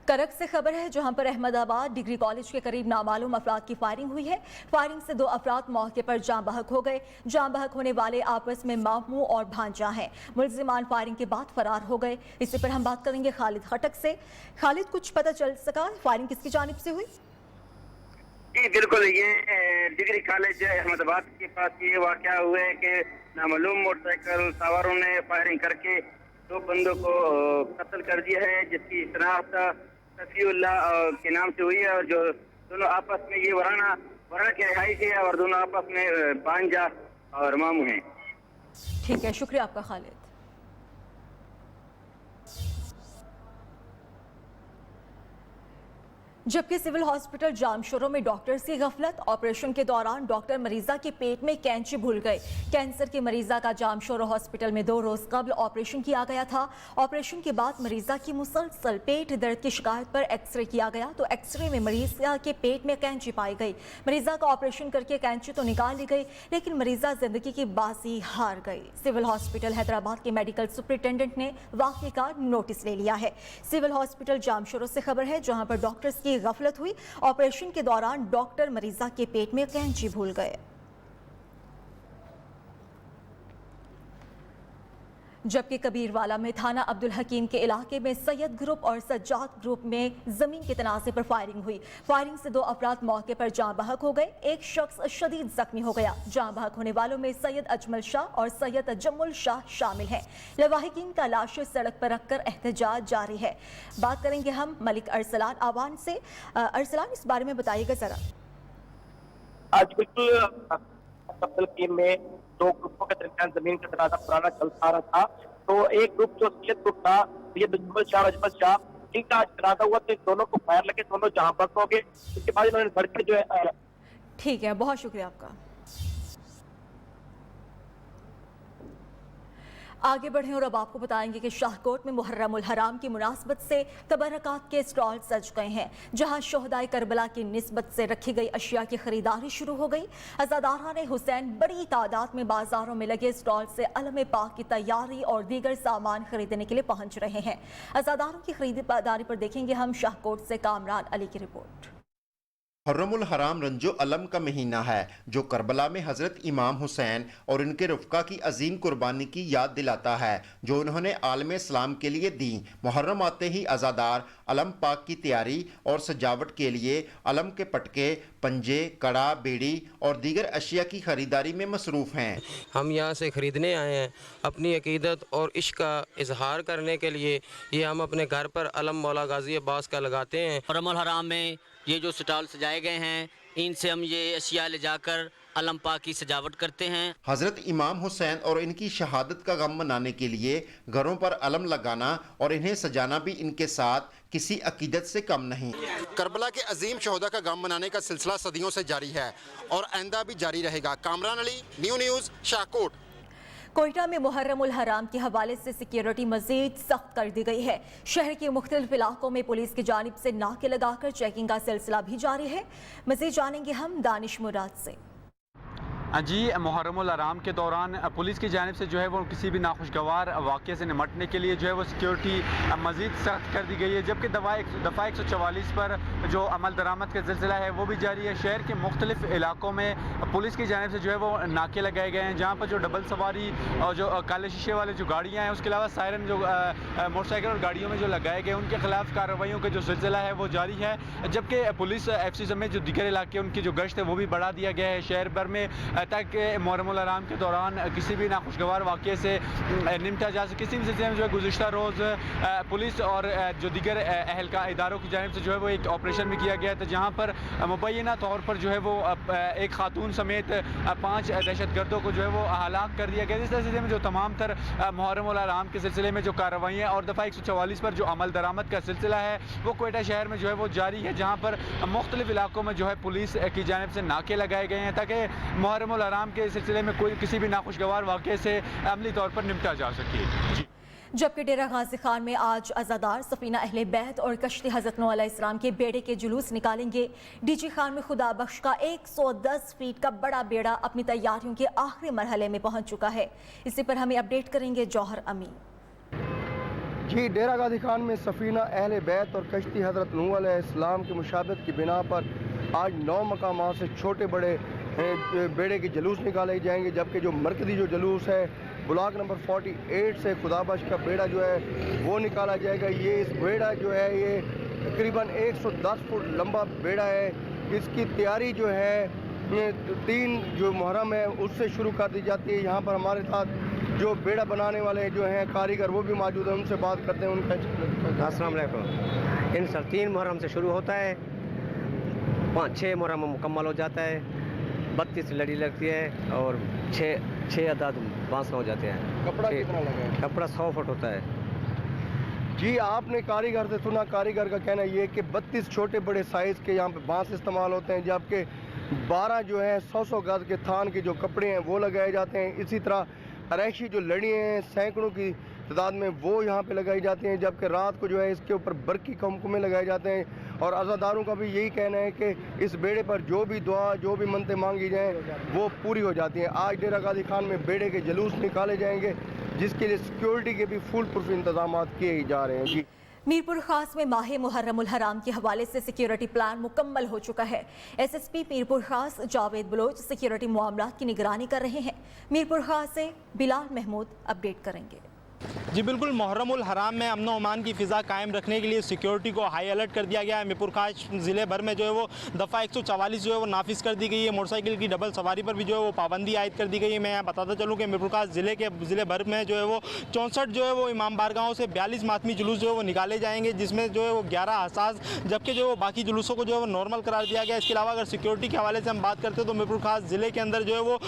करक से खबर है जहां पर अहमदाबाद डिग्री कॉलेज के करीब नामालूम अफराद की फायरिंग हुई है। फायरिंग से 2 अफराद मौके पर जाँ बहक हो गए। जाँ बहक होने वाले आपस में मामू और भांजा हैं। मुलजिमान फायरिंग के बाद फरार हो गए। इसी पर हम बात करेंगे खालिद खटक से। खालिद, कुछ पता चल सका फायरिंग किसकी जानिब से हुई? जी बिल्कुल, ये डिग्री कॉलेज अहमदाबाद के पास ये वाक़या हुआ है कि नामालूम मोटरसाइकिल सवारों ने फायरिंग करके 2 बंदों को कत्ल कर दिया है, जिसकी शनाख्त सफीउल्लाह के नाम से हुई है। और जो दोनों आपस में ये वराना की रिहाइश है और दोनों आपस में भांजा और मामू हैं। ठीक है, शुक्रिया आपका खालिद। जबकि सिविल हॉस्पिटल जामशोरों में डॉक्टर्स की गफलत। ऑपरेशन के दौरान डॉक्टर मरीजा के पेट में कैंची भूल गए। कैंसर की मरीजा का जामशोरों हॉस्पिटल में 2 रोज कबल ऑपरेशन किया गया था। ऑपरेशन के बाद मरीजा की मुसलसल पेट दर्द की शिकायत पर एक्सरे किया गया तो एक्सरे में मरीजा के पेट में कैंची पाई गई। मरीजा का ऑपरेशन करके कैंची तो निकाल ली गई, लेकिन मरीजा जिंदगी की बाजी हार गई। सिविल हॉस्पिटल हैदराबाद के मेडिकल सुपरिटेंडेंट ने वाक़े का नोटिस ले लिया है। सिविल हॉस्पिटल जामशोरों से खबर है जहां पर डॉक्टर्स की गफलत हुई। ऑपरेशन के दौरान डॉक्टर मरीजा के पेट में कैंची भूल गए। जबकि कबीरवाला में थाना अब्दुल हकीम के इलाके में सैयद ग्रुप और सज्जाद ग्रुप में जमीन के तनाज़े पर फायरिंग हुई। फायरिंग से 2 अफराद मौके पर जाँ बहक हो गए। एक शख्स शदीद जख्मी हो गया। जाँ बहक होने वालों में सैयद अजमल शाह और सैयद जमुल शाह शामिल हैं। लवाहिकीन का लाशें सड़क पर रखकर एहतजाज जारी है। बात करेंगे हम मलिक अरसलान आवान से। अरसलान, इस बारे में बताइएगा जरा। आज बिल्कुल अब्दुल हकीम में 2 ग्रुपों के दरमियान जमीन का तनाज़ा पुराना चलता आ रहा था। तो एक ग्रुप जो सैयद ग्रुप था, सैयद अजमल शाह, इनका आज तनाज़ा हुआ तो दोनों को फायर लगे, दोनों जहां बक हो गए। उसके बाद इन्होंने धड़के जो है। ठीक है, बहुत शुक्रिया आपका। आगे बढ़ें और अब आपको बताएंगे कि शाहकोट में मुहर्रम उल हराम की मुनासबत से तबरकात के स्टॉल सज गए हैं, जहां शोहदाए करबला की निस्बत से रखी गई अशिया की खरीदारी शुरू हो गई। अज़ादारान हुसैन बड़ी तादाद में बाजारों में लगे स्टॉल से अलम पाक की तैयारी और दीगर सामान खरीदने के लिए पहुंच रहे हैं। अज़ादारों की खरीदारी पर देखेंगे हम शाहकोट से कामरान अली की रिपोर्ट। मुहर्रमुल हराम रंजो अलम का महीना है जो करबला में हज़रत इमाम हुसैन और इनके रुफ़का की अजीम कुर्बानी की याद दिलाता है जो उन्होंने आलम इस्लाम के लिए दी। मुहर्रम आते ही अज़ादार अलम पाक की तैयारी और सजावट के लिए अलम के पटके, पंजे, कड़ा, बेड़ी और दीगर अशिया की खरीदारी में मसरूफ़ हैं। हम यहाँ से ख़रीदने आए हैं अपनी अकीदत और इश्क का इजहार करने के लिए। ये हम अपने घर पर अलम मौला गाजी अब्बास का लगाते हैं। मुहर्रम उल हराम में ये जो स्टॉल सजाए गए हैं, इनसे हम ये अशिया ले जाकर अलम पाक की सजावट करते हैं। हज़रत इमाम हुसैन और इनकी शहादत का गम मनाने के लिए घरों पर अलम लगाना और इन्हें सजाना भी इनके साथ किसी अकीदत से कम नहीं। करबला के अजीम शहोदा का गम मनाने का सिलसिला सदियों से जारी है और आइंदा भी जारी रहेगा। Kamran Ali, new news, Shahkot. कोयटा में मुहर्रम उल हराम के हवाले से सिक्योरिटी मजीद सख्त कर दी गई है। शहर के मुख्तलिफ इलाकों में पुलिस की जानिब से नाके लगाकर चेकिंग का सिलसिला भी जारी है। मजीद जानेंगे हम दानिश मुराद से। जी, मुहर्रम उल हराम के दौरान पुलिस की जानिब से जो है वो किसी भी नाखुशगवार वाक़े से निमटने के लिए जो है वो सिक्योरिटी मज़ीद सख्त कर दी गई है, जबकि दफ़ा 144 पर जो अमल दरामद का सिलसिला है वो भी जारी है। शहर के मुख्तलिफ इलाकों में पुलिस की जानिब से जो है वो नाके लगाए गए हैं, जहाँ पर जो डबल सवारी और जो काले शीशे वाले जो गाड़ियाँ हैं, उसके अलावा सायरन जो मोटरसाइकिल और गाड़ियों में जो लगाए गए उनके खिलाफ कार्रवाइयों का जो सिलसिला है वो जारी है। जबकि पुलिस FC समेत जो दीगर इलाके उनकी जो गश्त है वो भी बढ़ा दिया गया है शहर भर में, ताकि मुहर्रम उल हराम के दौरान किसी भी नाखुशगवार वाक़े से निपटा जा सके। किसी भी सिलसिले में जो है गुज़िश्ता रोज़ पुलिस और जो दीगर अहलका इदारों की जानिब से जो है वो एक ऑपरेशन भी किया गया था, जहाँ पर मुबैना तौर पर जो है वो एक खातून समेत 5 दहशतगर्दों को जो है वो हलाक कर दिया गया। इस सिलसिले में जो तमाम तर मुहर्रम उल हराम के सिलसिले में जो कार्रवाइयाँ और दफ़ा 144 पर जो अमल दरामद का सिलसिला है वो कोयटा शहर में जो है वो जारी है, जहाँ पर मुख्तलिफ इलाकों में जो है पुलिस की जानिब से नाके लगाए गए हैं ताकि मुहर्रम उल हराम के सिलसिले में कोई किसी भी नाखुशगवार वाक़े से अमली तौर पर निपटा जा सके। जबकि डेरा गाजी खान में आज अज़ादार सफीना अहले बैत और कश्ती हज़रत नूह अलैहिस्सलाम के बेड़े के जुलूस निकालेंगे। डीजी खान में खुदा बख्श का 110 फीट का बड़ा बेड़ा अपनी तैयारियों के आखिरी मरहले में पहुंच चुका है। इसी पर हमें अपडेट करेंगे जौहर अमीन। जी, डेरा गाजी खान में सफीना अहले बैत और कश्ती हज़रत नूह अलैहिस्सलाम की मुशाबहत की बिना पर आज 9 मकामात से छोटे बड़े बेड़े के जुलूस निकाले जाएंगे, जबकि जो मरकज़ी जो जुलूस है ब्लॉक नंबर 48 से खुदाबख्श का बेड़ा जो है वो निकाला जाएगा। ये इस बेड़ा जो है ये तकरीबन 110 फुट लंबा बेड़ा है। इसकी तैयारी जो है 3 जो मुहर्रम है उससे शुरू कर दी जाती है। यहाँ पर हमारे साथ जो बेड़ा बनाने वाले जो हैं कारीगर वो भी मौजूद हैं, उनसे बात करते हैं। उनका अस्सलाम वालेकुम। इन 3 मुहर्रम से शुरू होता है, 5-6 मुहर्रम मुकम्मल हो जाता है, 32 लड़ी लगती है और 6 अदाद बांस हो जाते हैं। कपड़ा कितना लगा है? कपड़ा 100 फुट होता है। जी, आपने कारीगर से सुना, कारीगर का कहना ये कि 32 छोटे बड़े साइज़ के यहाँ पे बांस इस्तेमाल होते हैं, जबकि 12 जो है 100 गज के थान के जो कपड़े हैं वो लगाए जाते हैं। इसी तरह अरैशी जो लड़ियाँ हैं सैकड़ों की तादाद में वो यहाँ पे लगाई जाती हैं, जबकि रात को जो है इसके ऊपर बरकी कुमकुमे लगाए जाते हैं। और अज़ादारों का भी यही कहना है कि इस बेड़े पर जो भी दुआ जो भी मन्नतें मांगी जाएं वो पूरी हो जाती हैं। आज डेरा गाजी खान में बेड़े के जुलूस निकाले जाएंगे, जिसके लिए सिक्योरिटी के भी फुल प्रूफ इंतजाम किए जा रहे हैं। जी, मीरपुर खास में माह मुहर्रम उल हराम के हवाले से सिक्योरिटी प्लान मुकम्मल हो चुका है। SSP मीरपुर खास जावेद बलोच सिक्योरिटी मामलात की निगरानी कर रहे हैं। मीरपुर खास से बिलाल महमूद अपडेट करेंगे। जी बिल्कुल, मुहर्रम उल हराम में अमन अमान की फ़िज़ा कायम रखने के लिए सिक्योरिटी को हाई अलर्ट कर दिया गया है। मीरपुर खास ज़िले भर में जो है वो दफ़ा 144 जो है वो नाफिज कर दी गई है। मोटरसाइकिल की डबल सवारी पर भी जो है वो पाबंदी आयद कर दी गई है। मैं यहाँ बताता चलूँ कि मीरपुर खास ज़िले भर में जो है वो 64 जो है वो इमाम बारगाहों से 42 मातमी जुलूस जो है वो निकाले जाएंगे, जिसमें जो है वो 11 हसास, जबकि जो है वो बाकी जुलूसों को जो है वो नॉर्मल करार दिया गया। इसके अलावा अगर सिक्योरिटी के हवाले से हम बात करते हैं तो मीरपुर खास ज़िले के अंदर जो है वो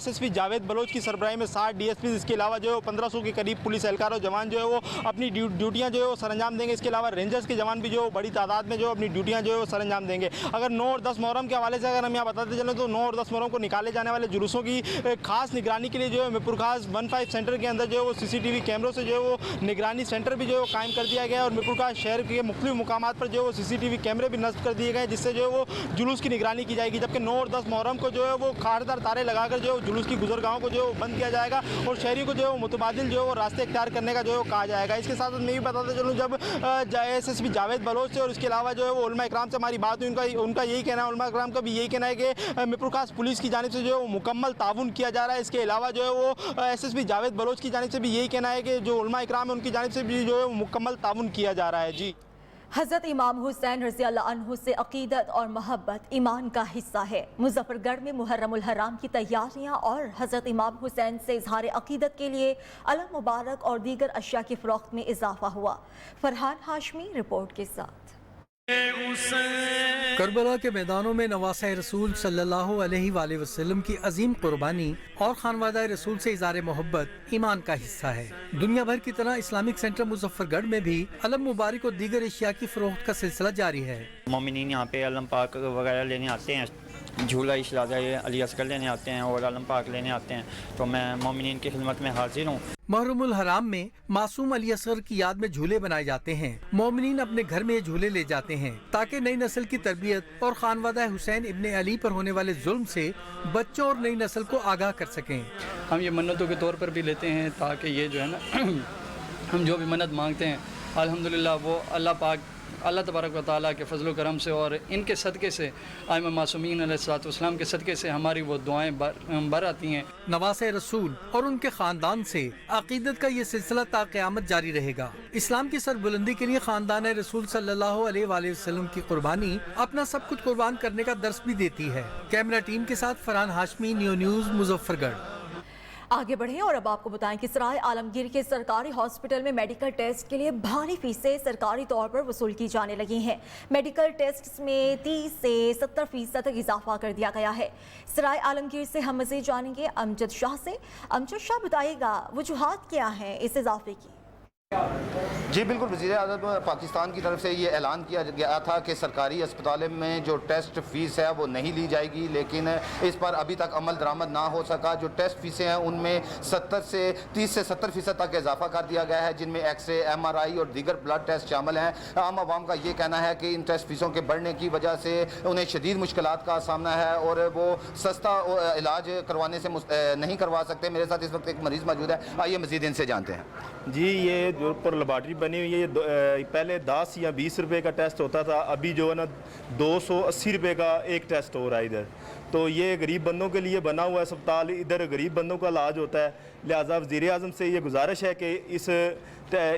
SSP जावेद बलोच की सरबराही में 60 DSP, इसके अलावा जो है 1500 के करीब पुलिस एहलकार और जवान जो है वो अपनी ड्यूटियाँ जो है वो सरंजाम देंगे। इसके अलावा रेंजर्स के जवान भी जो बड़ी तादाद में जो अपनी ड्यूटियाँ जो है वो सरंजाम देंगे। अगर 9 और 10 मुहर्रम के हवाले से अगर हम यहाँ बताते चलें तो 9 और 10 मुहर्रम को निकाले जाने वाले जुलूसों की खास निगरानी के लिए जो है मीरपुर खास 15 सेंटर के अंदर जो है वो CCTV कैमरों से जो है वो निगरानी सेंटर भी जो है वो कायम कर दिया गया है और मीरपुर खास शहर के मुख्तलिफ मुकामात पर जो है वो CCTV कैमरे भी नस्ब कर दिए गए हैं, जिससे जो है वो जुलूस की निगरानी की जाएगी। जबकि 9 और 10 मुहर्रम को जो है वो खारदार तारे लगाकर जो है जुलूस की गुजरगाहों को जो है बंद किया जाएगा और शहरियों को जो है वो मुतबादिल जो है वो रास्ते इख्तियार करने का जो है वो कहा जाएगा। इसके साथ मैं भी बताता चलूँ, जब SSP जावेद बलोच से और इसके अलावा जो है वो उलमा इकराम से हमारी बात हुई, उनका यही कहना है, उलमा इकराम का भी यही कहना है कि मीरपुर खास पुलिस की जानिब से जो है वो मुकम्मल ताउन किया जा रहा है। इसके अलावा जो है वो SSP जावेद बलोच की जानिब से भी यही कहना है कि जो उलमा इकराम है उनकी जानिब से भी जो है वो मुकम्मल ताउन किया जा रहा है। जी, हज़रत इमाम हुसैन रज़ी अल्लाह अन्हु से अक़ीदत और मोहब्बत ईमान का हिस्सा है। मुज़फ़्फ़रगढ़ में मुहर्रमुल हराम की तैयारियां और हज़रत इमाम हुसैन से इज़हार अक़ीदत के लिए अलम मुबारक और दीगर अशिया की फ़रोख्त में इजाफ़ा हुआ। फरहान हाशमी रिपोर्ट के साथ। करबला के मैदानों में नवासे रसूल सल्लल्लाहु अलैहि वसल्लम की अजीम कुर्बानी और खानवादा रसूल से इज़हार मोहब्बत ईमान का हिस्सा है। दुनिया भर की तरह इस्लामिक सेंटर मुज़फ़्फ़रगढ़ में भी अलम मुबारक और दीगर अशिया की फ़रोख्त का सिलसिला जारी है। मोमिनीन यहाँ पे अलम पाक वगैरह लेने आते हैं, झूला इशराजा अली असगर लेने आते हैं और अलम पाक लेने आते हैं, तो मैं मोमिनीन की खिदमत में हाजिर हूँ। मुहर्रमुल हराम में मासूम अली असगर की याद में झूले बनाए जाते हैं। मोमिनीन अपने घर में ये झूले ले जाते हैं ताकि नई नस्ल की तरबियत और खानवादा हुसैन इब्ने अली पर होने वाले जुल्म से बच्चों और नई नस्ल को आगाह कर सकें। हम ये मन्नतों के तौर पर भी लेते हैं ताकि ये जो है ना हम जो भी मन्नत मांगते हैं अल्हम्दुलिल्लाह वो अल्लाह तबारक व तआला के फजल करम से और इनके सदक़े से आइमा मासूमीन अलैहिस्सलाम के सदक़े से हमारी वो दुआएं बर आती हैं। नवासे रसूल और उनके ख़ानदान से अक़ीदत का ये सिलसिला ता क़यामत जारी रहेगा। इस्लाम की सरबुलंदी के लिए ख़ानदान रसूल सल्लल्लाहु अलैहि वसल्लम की कुर्बानी अपना सब कुछ कुर्बान करने का दर्स भी देती है। कैमरा टीम के साथ फरहान हाशमी, न्यूज़ मुज़फ़्फ़रगढ़। आगे बढ़ें और अब आपको बताएं कि सराय आलमगीर के सरकारी हॉस्पिटल में मेडिकल टेस्ट के लिए भारी फीसें सरकारी तौर पर वसूल की जाने लगी हैं। मेडिकल टेस्ट में 30 से 70% तक इजाफा कर दिया गया है। सराय आलमगीर से हम मज़ीद जानेंगे अमजद शाह से। अमजद शाह, बताइएगा वजूहात क्या हैं इस इजाफे की? जी बिल्कुल, वज़ीर-ए-आज़म पाकिस्तान की तरफ से ये ऐलान किया गया था कि सरकारी अस्पतालों में जो टेस्ट फीस है वो नहीं ली जाएगी, लेकिन इस पर अभी तक अमल दरामद ना हो सका। जो टेस्ट फीसें हैं उनमें 30 से 70% तक इजाफा कर दिया गया है, जिनमें एक्सरे, MRI और दीगर ब्लड टेस्ट शामिल हैं। आम आवाम का ये कहना है कि इन टेस्ट फीसों के बढ़ने की वजह से उन्हें शदीद मुश्किलात का सामना है और वो सस्ता इलाज करवाने से नहीं करवा सकते। मेरे साथ इस वक्त एक मरीज़ मौजूद है, आइए मज़ीद इनसे जानते हैं। जी, ये जो ऊपर लेबॉर्ट्री बनी हुई है, पहले 10 या 20 रुपए का टेस्ट होता था, अभी जो है ना 280 रुपए का एक टेस्ट हो रहा है इधर। तो ये गरीब बंदों के लिए बना हुआ अस्पताल, इधर गरीब बंदों का इलाज होता है। लिहाजा वज़ीर-ए-आज़म से ये गुजारिश है कि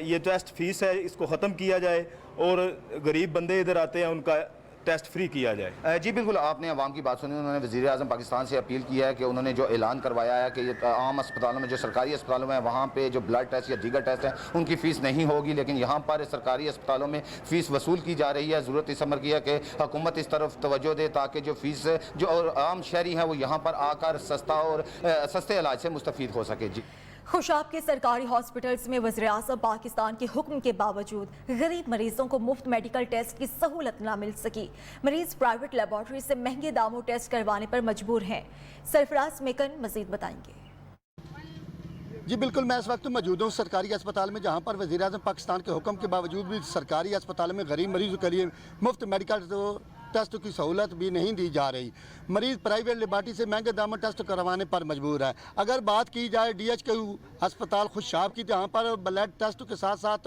ये टेस्ट फीस है इसको ख़त्म किया जाए और गरीब बंदे इधर आते हैं उनका टेस्ट फ्री किया जाए। जी बिल्कुल, आपने अवाम की बात सुनी। उन्होंने वज़ीर-ए-आज़म पाकिस्तान से अपील की है कि उन्होंने जो ऐलान करवाया है कि आम अस्पतालों में, जो सरकारी अस्पतालों में, वहाँ पे जो ब्लड टेस्ट या दीगर टेस्ट हैं उनकी फ़ीस नहीं होगी, लेकिन यहाँ पर सरकारी अस्पतालों में फ़ीस वसूल की जा रही है। ज़रूरत इस अमर की है कि हुकूमत इस तरफ तवज्जो दे ताकि जो फ़ीस जो और आम शहरी हैं वो यहाँ पर आकर सस्ते इलाज से मुस्तफ़ीद हो सके। जी, खुशाब के सरकारी हॉस्पिटल्स में वज़ीर-ए-आज़म पाकिस्तान के हुक्म के बावजूद गरीब मरीजों को मुफ्त मेडिकल टेस्ट की सहूलत न मिल सकी। मरीज प्राइवेट लेबॉर्ट्री से महंगे दामों टेस्ट करवाने पर मजबूर हैं। सरफराज मेकन मजीद बताएंगे। जी बिल्कुल, मैं इस वक्त मौजूद हूँ सरकारी अस्पताल में, जहाँ पर वज़ीर-ए-आज़म पाकिस्तान के हुक्म के बावजूद भी सरकारी अस्पताल में गरीब मरीजों के लिए मुफ्त मेडिकल टेस्ट की सहूलत भी नहीं दी जा रही। मरीज़ प्राइवेट लेबॉर्ट्री से महंगे दामों टेस्ट करवाने पर मजबूर है। अगर बात की जाए DHQ अस्पताल खुशाब की, जहाँ पर ब्लड टेस्ट के साथ साथ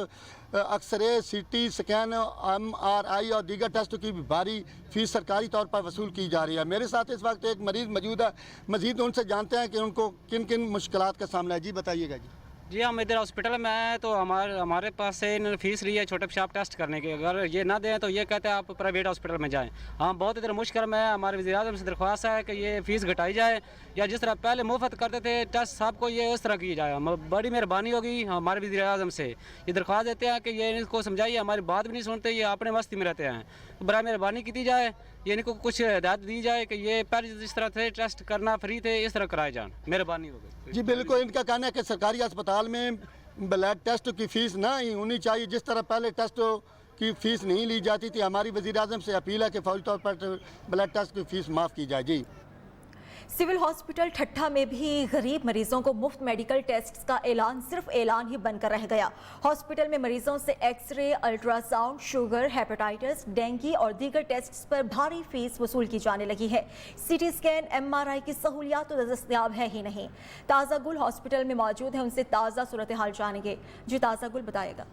एक्सरे, CT स्कैन, MRI और दीगर टेस्ट की भी भारी फीस सरकारी तौर पर वसूल की जा रही है। मेरे साथ इस वक्त एक मरीज़ मौजूद है, मज़ीद उनसे जानते हैं कि उनको किन किन मुश्किलात का सामना है। जी बताइएगा। जी, हम इधर हॉस्पिटल में आए तो हमारे पास से इन्होंने फ़ीस ली है छोटे पेशाब टेस्ट करने की। अगर ये ना दें तो ये कहते हैं आप प्राइवेट हॉस्पिटल में जाएं। हम बहुत इधर मुश्किल में है। हमारे वज़ीर-ए-आज़म से दरख्वास्त है कि ये फ़ीस घटाई जाए या जिस तरह पहले मुफ्त करते थे टेस्ट सबको ये उस तरह की जाए। बड़ी मेहरबानी होगी हमारे वज़ीर-ए-आज़म से। ये दरख्वास्त देते हैं कि ये इनको समझाइए, हमारी बात भी नहीं सुनते, ये अपने मस्ती में रहते हैं। बड़ा मेहरबानी की जाए, ये इनको कुछ हिदायत दी जाए कि ये पहले जिस तरह थे टेस्ट करना फ्री थे, इस तरह कराए जाए। मेहरबानी होगी। जी बिल्कुल, इनका कहना है कि सरकारी अस्पताल में ब्लड टेस्ट की फीस ना ही होनी चाहिए, जिस तरह पहले टेस्ट की फीस नहीं ली जाती थी। हमारी वज़ीर आज़म से अपील है कि फौरी तौर पर ब्लड टेस्ट की फीस माफ़ की जाए। जी। सिविल हॉस्पिटल ठट्ठा में भी गरीब मरीजों को मुफ्त मेडिकल टेस्ट का ऐलान सिर्फ ऐलान ही बनकर रह गया। हॉस्पिटल में मरीजों से x ray, ultrasound, sugar, hepatitis, dengue और दीगर टेस्ट पर भारी फीस वसूल की जाने लगी है। सीटी स्कैन, MRI की सहूलियात तो दस्तयाब है ही नहीं। ताज़ा गुल हॉस्पिटल में मौजूद है, उनसे ताज़ा सूरत हाल जानेंगे। जी ताज़ा गुल बताएगा।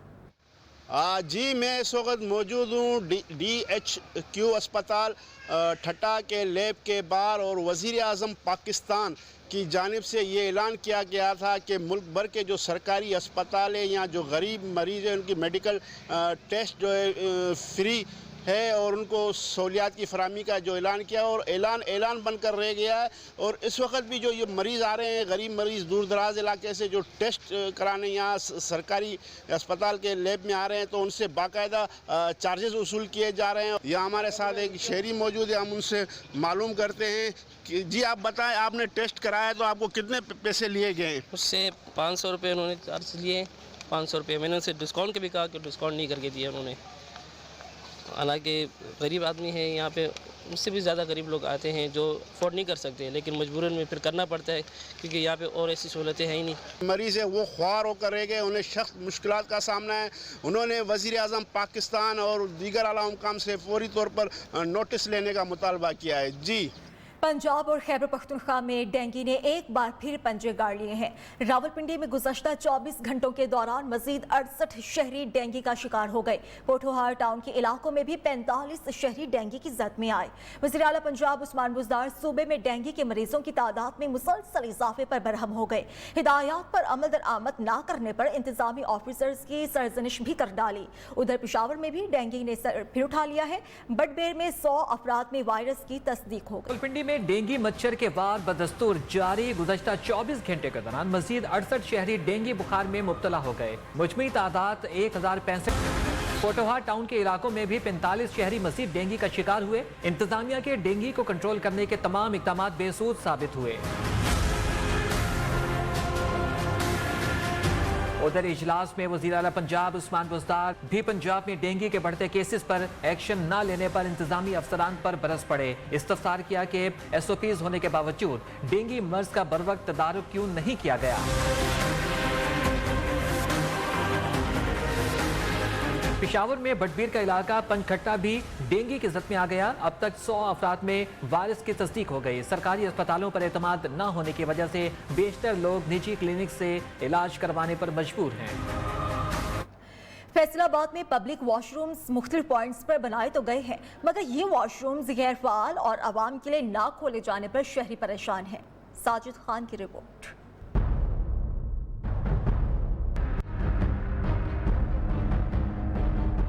जी, मैं इस वक्त मौजूद हूँ DHQ अस्पताल ठट्टा के लैब के बाहर और वज़ीर आज़म पाकिस्तान की जानिब से ये ऐलान किया गया था कि मुल्क भर के जो सरकारी अस्पताल है या जो गरीब मरीज़ हैं उनकी मेडिकल टेस्ट जो है फ्री है और उनको सहूलियात की फराहमी का जो ऐलान किया और ऐलान बनकर रह गया है। और इस वक्त भी जो ये मरीज़ आ रहे हैं, गरीब मरीज़ दूर दराज इलाके से जो टेस्ट कराने यहाँ सरकारी अस्पताल के लैब में आ रहे हैं तो उनसे बाकायदा चार्जेस वसूल किए जा रहे हैं। यहाँ हमारे साथ एक शहरी मौजूद है, हम उनसे मालूम करते हैं कि जी आप बताएं, आपने टेस्ट कराया तो आपको कितने पैसे लिए गए? उससे 500 रुपये उन्होंने चार्ज लिए। 500 रुपये मैंने उनसे डिस्काउंट के भी कहा कि डिस्काउंट नहीं करके दिया उन्होंने। हालांकि गरीब आदमी है यहाँ पे, उससे भी ज़्यादा गरीब लोग आते हैं जो अफोर्ड नहीं कर सकते, लेकिन मजबूरन में फिर करना पड़ता है क्योंकि यहाँ पे और ऐसी सहूलतें हैं ही नहीं। मरीज़ है वो ख्वार होकर रह गए, उन्हें सख्त मुश्किलात का सामना है। उन्होंने वज़ीर आज़म पाकिस्तान और दीगर आला हुक्काम से फौरी तौर पर नोटिस लेने का मुतालबा किया है। जी। पंजाब और खैबर पख्तूनख्वा में डेंगू ने एक बार फिर पंजे गाड़ लिए हैं। रावलपिंडी में गुज़श्ता 24 घंटों के दौरान मजीद 68 शहरी डेंगू का शिकार हो गए। पोठोहार टाउन के इलाकों में भी 45 शहरी डेंगू की जद में आए। वज़ीर आला पंजाब उस्मान बुज़दार सूबे में डेंगू के मरीजों की तादाद में मुसलसल इजाफे पर बरहम हो गए। हिदायत पर अमल दरामद न करने पर इंतजामी ऑफिसर्स की सरजनिश भी कर डाली। उधर पेशावर में भी डेंगू ने सर फिर उठा लिया है। बडबेर में 100 अफराद में वायरस की तस्दीक हो गई। में डेंगू मच्छर के वार बदस्तूर जारी। गुज़श्ता 24 घंटे के दौरान मजीद 68 शहरी डेंगू बुखार में मुब्तला हो गए। मुजमी तादाद 1065। पोठोहार टाउन के इलाकों में भी 45 शहरी मजीद डेंगू का शिकार हुए। इंतजामिया के डेंगू को कंट्रोल करने के तमाम इक़दाम बेसूद साबित हुए। उधर इजलास में वज़ीर आला पंजाब उस्मान बुज़दार भी पंजाब में डेंगू के बढ़ते केसेस पर एक्शन न लेने पर इंतजामी अफसरान पर बरस पड़े। इस्तफसार किया कि SOPs होने के बावजूद डेंगू मर्ज का बरवक्त तदारुक क्यों नहीं किया गया। पेशावर में बटबीर का इलाका पंचखट्टा भी डेंगू की जद में आ गया। अब तक 100 अफराद में वायरस की तस्दीक हो गई। सरकारी अस्पतालों पर एतमाद न होने की वजह से बेशतर लोग निजी क्लिनिक से इलाज करवाने पर मजबूर हैं। फैसलाबाद में पब्लिक वॉशरूम्स मुख्तलिफ पॉइंट्स पर बनाए तो गए हैं, मगर ये वॉशरूम्स गैर फाल और आवाम के लिए ना खोले जाने पर शहरी परेशान हैं। साजिद खान की रिपोर्ट।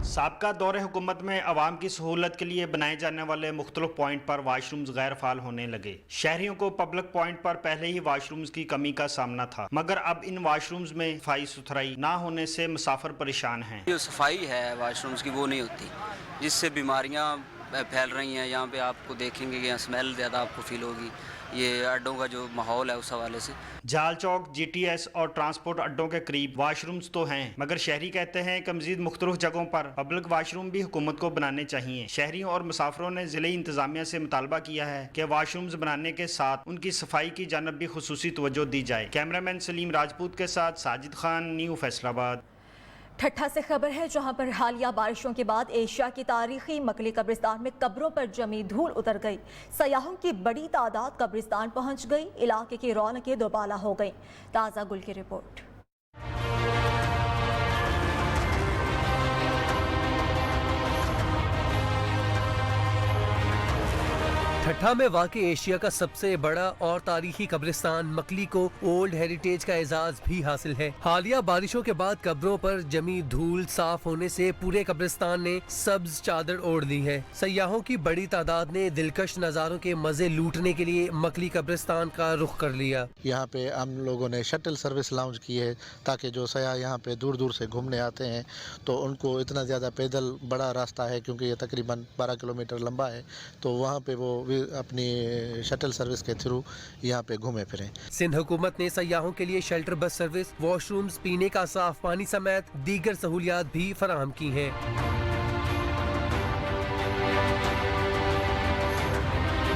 साबका दौरे हुकूमत में आवाम की सहूलत के लिए बनाए जाने वाले मुख्तलिफ पॉइंट पर वाशरूम्स गैर फाल होने लगे। शहरियों को पब्लिक पॉइंट पर पहले ही वाशरूम्स की कमी का सामना था, मगर अब इन वाशरूम्स में सफाई सुथराई ना होने से मुसाफिर परेशान हैं। जो सफाई है वाशरूम्स की वो नहीं होती, जिससे बीमारियाँ फैल रही हैं। यहाँ पे आपको देखेंगे कि यहाँ स्मेल ज़्यादा आपको फील होगी। ये अड्डों का जो माहौल है उस हवाले से। जाल चौक, GTS और ट्रांसपोर्ट अड्डों के करीब वाशरूम्स तो हैं, मगर शहरी कहते हैं कि मजीद मुख्तलिफ जगहों पर पब्लिक वाशरूम भी हुकूमत को बनाने चाहिए। शहरियों और मुसाफिरों ने जिले इंतजामिया से मुतालबा किया है कि वाशरूम्स बनाने के साथ उनकी सफाई की जानब भी खुसूसी तवज्जो दी जाए। कैमरामैन सलीम राजपूत के साथ साजिद खान, न्यू फैसलाबाद। ठट्ठा से खबर है, जहां पर हालिया बारिशों के बाद एशिया की तारीखी मकली कब्रिस्तान में कब्रों पर जमी धूल उतर गई। सयाहों की बड़ी तादाद कब्रिस्तान पहुंच गई। इलाके की रौनकें दोबाला हो गई। ताज़ा गुल की रिपोर्ट। ठट्ठा में वाक़ एशिया का सबसे बड़ा और तारीखी कब्रिस्तान मकली को ओल्ड हेरिटेज का एजाज भी हासिल है। हालिया बारिशों के बाद कब्रों पर जमी धूल साफ होने से पूरे कब्रिस्तान ने सब्ज चादर ओढ़ ली है। सयाहों की बड़ी तादाद ने दिलकश नज़ारों के मजे लूटने के लिए मकली कब्रिस्तान का रुख कर लिया। यहाँ पे हम लोगों ने शटल सर्विस लॉन्च की है ताकि जो सयाह यहाँ पे दूर दूर से घूमने आते हैं तो उनको इतना ज़्यादा पैदल बड़ा रास्ता है, क्योंकि ये तकरीबन 12 किलोमीटर लंबा है, तो वहाँ पे वो अपनी शटल सर्विस के थ्रू यहाँ पे घूमे फिरें। सिंध हुकूमत ने सयाहों के लिए शेल्टर बस सर्विस, वॉशरूम्स, पीने का साफ पानी समेत दीगर सहूलियात भी फराहम की हैं।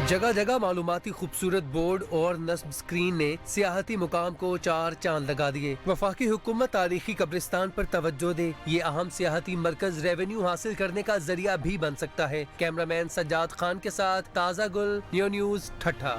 जगह जगह मालूमाती खूबसूरत बोर्ड और नस्ब स्क्रीन ने सियाहती मुकाम को 4 चांद लगा दिए। वफाकी हुकूमत तारीखी कब्रिस्तान पर तवज्जो दे, ये अहम सियाहती मरकज रेवेन्यू हासिल करने का जरिया भी बन सकता है। कैमरामैन सज्जाद खान के साथ ताज़ा गुल, न्यू न्यूज़, ठट्ठा।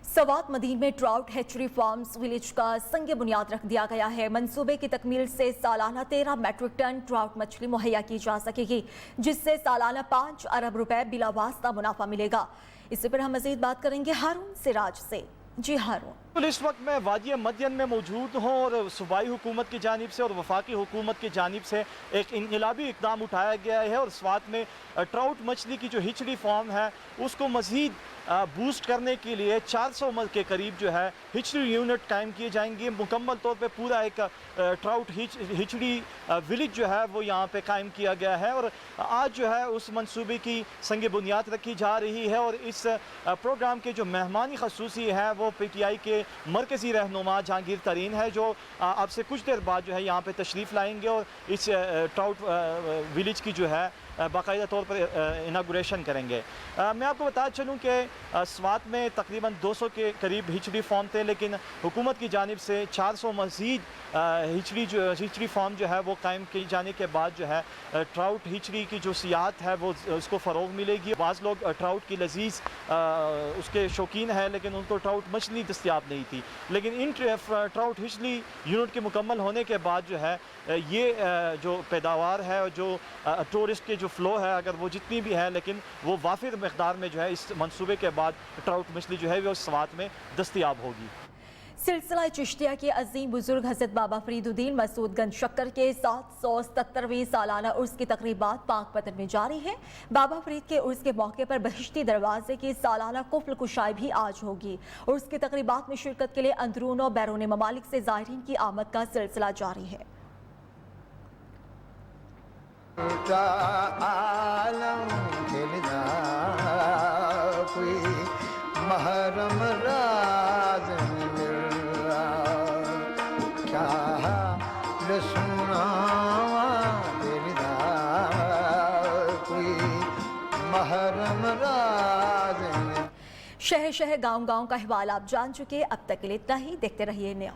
सवात मदीन में ट्राउट हैचरी फार्म्स विलेज का संग बुनियाद रख दिया गया है। मंसूबे की तकमील से सालाना 13 मैट्रिक टन ट्राउट मछली मुहैया की जा सकेगी, जिससे सालाना 5 अरब रुपए बिला वास्ता मुनाफा मिलेगा। इसी पर हम मजीद बात करेंगे हारून सिराज से। जी हारून, इस वक्त मैं वादी मदयन में मौजूद हूँ और सूबाई हुकूमत की जानिब से और वफाकी हुकूमत की जानिब से एक इनकलाबी इक़दाम उठाया गया है और स्वात में ट्राउट मछली की जो हिचड़ी फार्म है उसको मज़ीद बूस्ट करने के लिए 400 के करीब जो है हिचड़ी यूनिट कायम किए जाएंगे। मुकम्मल तौर पे पूरा एक ट्राउट हिचड़ी विलेज जो है वो यहाँ पे कायम किया गया है और आज जो है उस मंसूबे की संग बुनियाद रखी जा रही है। और इस प्रोग्राम के जो मेहमानी खसूसी है वो PTI के मरकज़ी रहनुमा जहांगीर तरीन है, जो अब से कुछ देर बाद जो है यहाँ पे तशरीफ़ लाएंगे और इस ट्राउट विलेज की जो है बाकायदा तौर पर इनागुरेशन करेंगे। मैं आपको बता चलूँ कि स्वात में तकरीबन 200 के करीब हिचड़ी फार्म थे, लेकिन हुकूमत की जानिब से 400 मज़ीद हिचड़ी फार्म जो है वो कायम किए जाने के बाद जो है ट्राउट हिचड़ी की जो सियाहत है वो उसको फ़रोग़ मिलेगी। बाज़ लोग ट्राउट की लजीज़ उसके शौकीन है, लेकिन उनको ट्राउट मछली दस्तियाब नहीं थी। लेकिन इन ट्राउट हिचड़ी यूनिट के मुकम्मल होने के बाद जो है ये जो पैदावार है और जो टूरिस्ट के जो फ़्लो है अगर वो जितनी भी है, लेकिन वो वाफिर मकदार में जो है इस मंसूबे के बाद ट्राउट मछली जो है वो स्वात में दस्तियाब होगी। सिलसिला चिश्तिया के अजीम बुजुर्ग हज़रत बाबा फरीदुद्दीन मसूदगंज शक्कर के 777वें सालाना उर्स की तकरीबात पाकपतन में जारी है। बाबा फरीद के उर्स के मौके पर बहिश्ती दरवाजे की सालाना कुफल कुशाई भी आज होगी। उर्स की तकरीबात में शिरकत के लिए अंदरून और बैरून ममालिक से ज़ायरीन की आमद का सिलसिला जारी है। महरम राज क्या सुनावा कोई महरम राज। शहर शहर गांव गांव का अहवाल आप जान चुके। अब तक के लिए इतना ही। देखते रहिए नया।